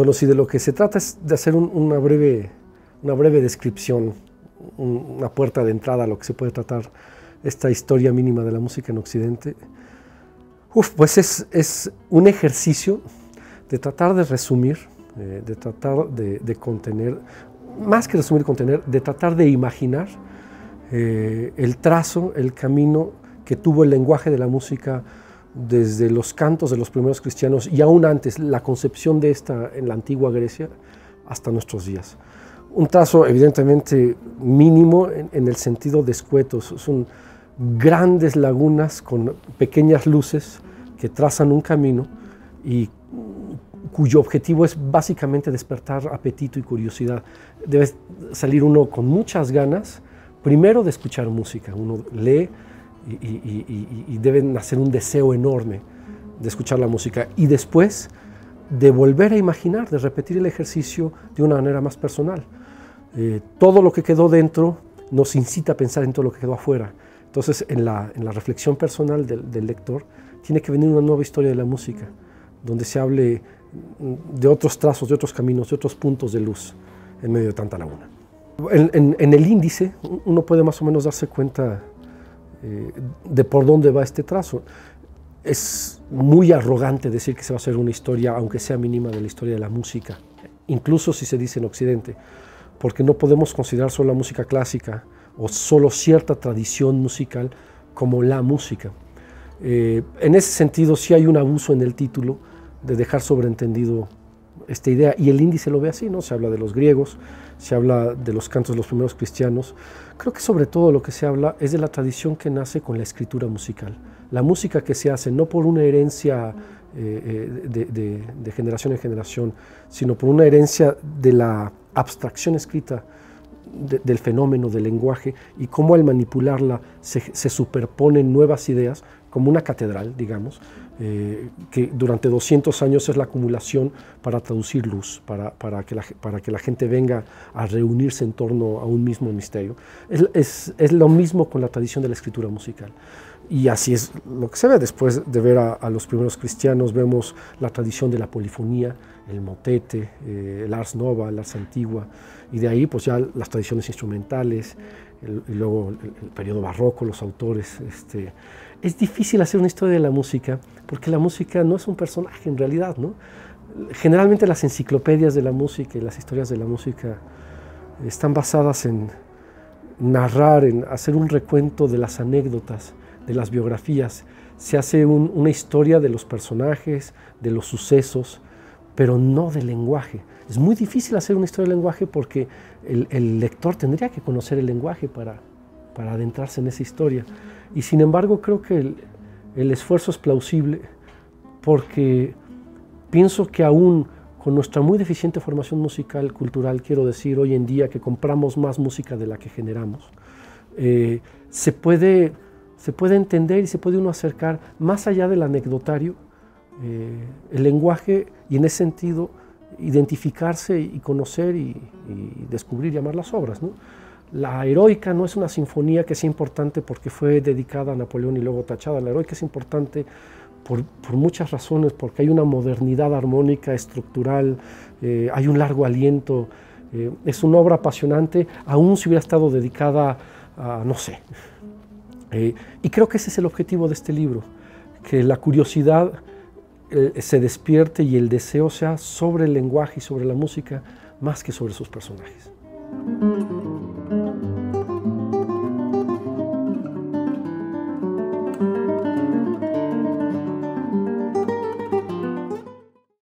Bueno, sí, de lo que se trata es de hacer una breve descripción, una puerta de entrada a lo que se puede tratar esta historia mínima de la música en Occidente. Pues es un ejercicio de tratar de resumir, de tratar de contener, más que resumir y contener, de tratar de imaginar el trazo, el camino que tuvo el lenguaje de la música desde los cantos de los primeros cristianos y aún antes, la concepción de esta en la antigua Grecia hasta nuestros días. Un trazo evidentemente mínimo en el sentido de escuetos, son grandes lagunas con pequeñas luces que trazan un camino y cuyo objetivo es básicamente despertar apetito y curiosidad. Debe salir uno con muchas ganas, primero de escuchar música, uno lee y debe nacer un deseo enorme de escuchar la música y después de volver a imaginar, de repetir el ejercicio de una manera más personal. Todo lo que quedó dentro nos incita a pensar en todo lo que quedó afuera. Entonces, en la reflexión personal del lector, tiene que venir una nueva historia de la música, donde se hable de otros trazos, de otros caminos, de otros puntos de luz en medio de tanta laguna. En el índice, uno puede más o menos darse cuenta de por dónde va este trazo. Es muy arrogante decir que se va a hacer una historia, aunque sea mínima, de la historia de la música, incluso si se dice en Occidente, porque no podemos considerar solo la música clásica o solo cierta tradición musical como la música. En ese sentido, sí hay un abuso en el título de dejar sobreentendido esta idea, y el índice lo ve así, ¿no? Se habla de los griegos, se habla de los cantos de los primeros cristianos. Creo que sobre todo lo que se habla es de la tradición que nace con la escritura musical. La música que se hace no por una herencia de generación en generación, sino por una herencia de la abstracción escrita del fenómeno del lenguaje, y cómo al manipularla se superponen nuevas ideas, como una catedral, digamos, que durante 200 años es la acumulación para traducir luz, para que la gente venga a reunirse en torno a un mismo misterio. Es lo mismo con la tradición de la escritura musical. Y así es lo que se ve después de ver a los primeros cristianos. Vemos la tradición de la polifonía, el motete, el ars nova, el ars antigua, y de ahí pues ya las tradiciones instrumentales, y luego el periodo barroco, los autores. Es difícil hacer una historia de la música porque la música no es un personaje en realidad, ¿no? Generalmente las enciclopedias de la música y las historias de la música están basadas en narrar, en hacer un recuento de las anécdotas, de las biografías. Se hace una historia de los personajes, de los sucesos, pero no del lenguaje. Es muy difícil hacer una historia del lenguaje porque el lector tendría que conocer el lenguaje para adentrarse en esa historia. Y sin embargo creo que el esfuerzo es plausible, porque pienso que aún con nuestra muy deficiente formación musical, cultural, quiero decir, hoy en día que compramos más música de la que generamos, se puede entender y se puede uno acercar más allá del anecdotario, el lenguaje, y en ese sentido identificarse y conocer y descubrir y amar las obras, ¿no? La heroica no es una sinfonía que sea importante porque fue dedicada a Napoleón y luego tachada. La heroica es importante por muchas razones, porque hay una modernidad armónica, estructural, hay un largo aliento, es una obra apasionante, aún si hubiera estado dedicada a, no sé. Y creo que ese es el objetivo de este libro, que la curiosidad se despierte y el deseo sea sobre el lenguaje y sobre la música más que sobre sus personajes.